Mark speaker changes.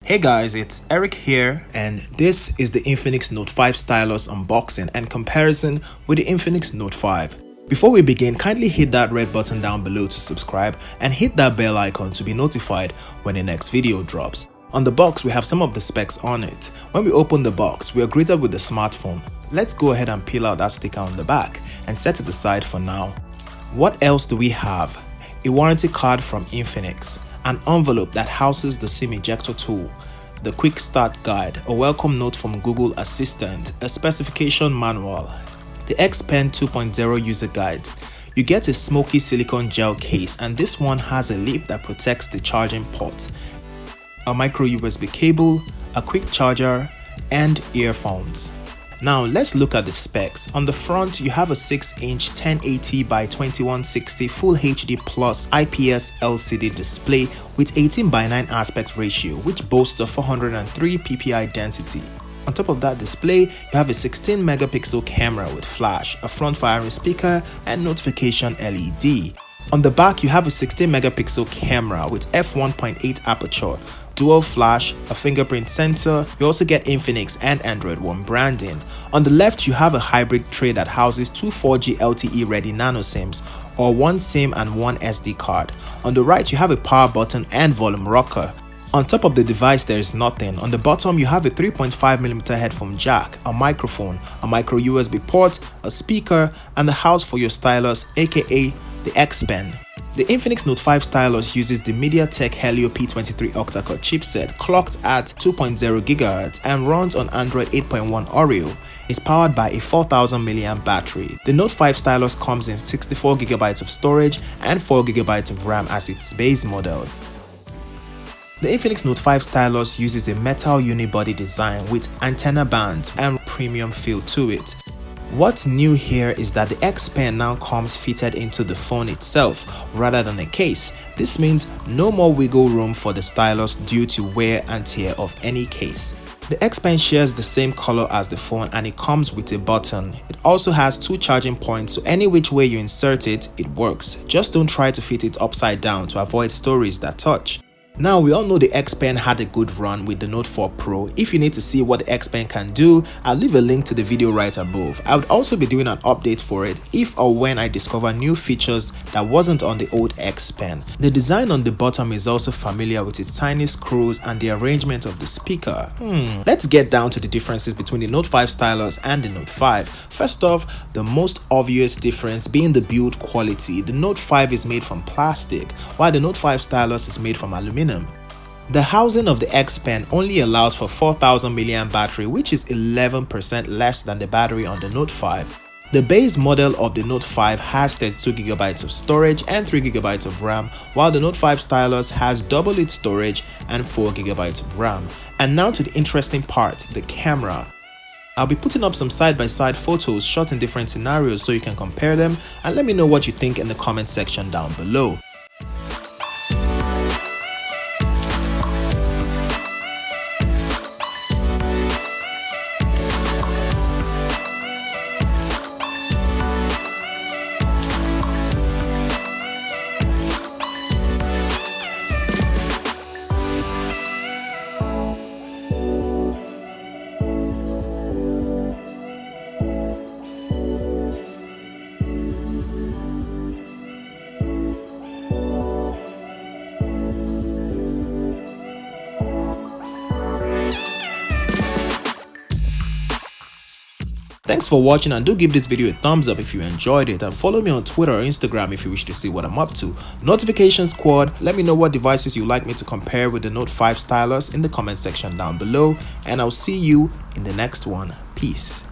Speaker 1: Hey guys, it's Eric here, and this is the Infinix Note 5 Stylus unboxing and comparison with the Infinix Note 5. Before we begin, kindly hit that red button down below to subscribe and hit that bell icon to be notified when the next video drops. On the box, we have some of the specs on it. When we open the box, we are greeted with the smartphone. Let's go ahead and peel out that sticker on the back and set it aside for now. What else do we have? A warranty card from Infinix, an envelope that houses the SIM ejector tool, the quick start guide, a welcome note from Google Assistant, a specification manual, the X Pen 2.0 user guide. You get a smoky silicone gel case, and this one has a lip that protects the charging port, a micro USB cable, a quick charger, and earphones. Now let's look at the specs. On the front, you have a 6-inch 1080 by 2160 Full HD Plus IPS LCD display with 18:9 aspect ratio, which boasts a 403 ppi density. On top of that display, you have a 16 megapixel camera with flash, a front-firing speaker, and notification LED. On the back, you have a 16 megapixel camera with f1.8 aperture, dual flash, a fingerprint sensor. You also get Infinix and Android One branding. On the left, you have a hybrid tray that houses two 4G LTE ready nano SIMs, or one SIM and one SD card. On the right, you have a power button and volume rocker. On top of the device, there is nothing. On the bottom, you have a 3.5mm headphone jack, a microphone, a micro USB port, a speaker, and the house for your stylus, aka the X Pen. The Infinix Note 5 Stylus uses the MediaTek Helio P23 octa-core chipset clocked at 2.0 GHz and runs on Android 8.1 Oreo. It's powered by a 4000 mAh battery. The Note 5 Stylus comes in 64GB of storage and 4GB of RAM as its base model. The Infinix Note 5 Stylus uses a metal unibody design with antenna bands and premium feel to it. What's new here is that the X Pen now comes fitted into the phone itself rather than a case. This means no more wiggle room for the stylus due to wear and tear of any case. The X Pen shares the same color as the phone, and it comes with a button. It also has two charging points, so any which way you insert it, it works. Just don't try to fit it upside down to avoid stories that touch. Now, we all know the X Pen had a good run with the Note 4 Pro. If you need to see what the X Pen can do, I'll leave a link to the video right above. I would also be doing an update for it if or when I discover new features that wasn't on the old X Pen. The design on the bottom is also familiar with its tiny screws and the arrangement of the speaker. Let's get down to the differences between the Note 5 Stylus and the Note 5. First off, the most obvious difference being the build quality. The Note 5 is made from plastic, while the Note 5 Stylus is made from aluminum. The housing of the X Pen only allows for 4000 mAh battery, which is 11% less than the battery on the Note 5. The base model of the Note 5 has 32GB of storage and 3GB of RAM, while the Note 5 Stylus has double its storage and 4GB of RAM. And now to the interesting part, the camera. I'll be putting up some side-by-side photos shot in different scenarios so you can compare them, and let me know what you think in the comment section down below. Thanks for watching, and do give this video a thumbs up if you enjoyed it, and follow me on Twitter or Instagram if you wish to see what I'm up to. Notification Squad, let me know what devices you'd like me to compare with the Note 5 Stylus in the comment section down below, and I'll see you in the next one. Peace.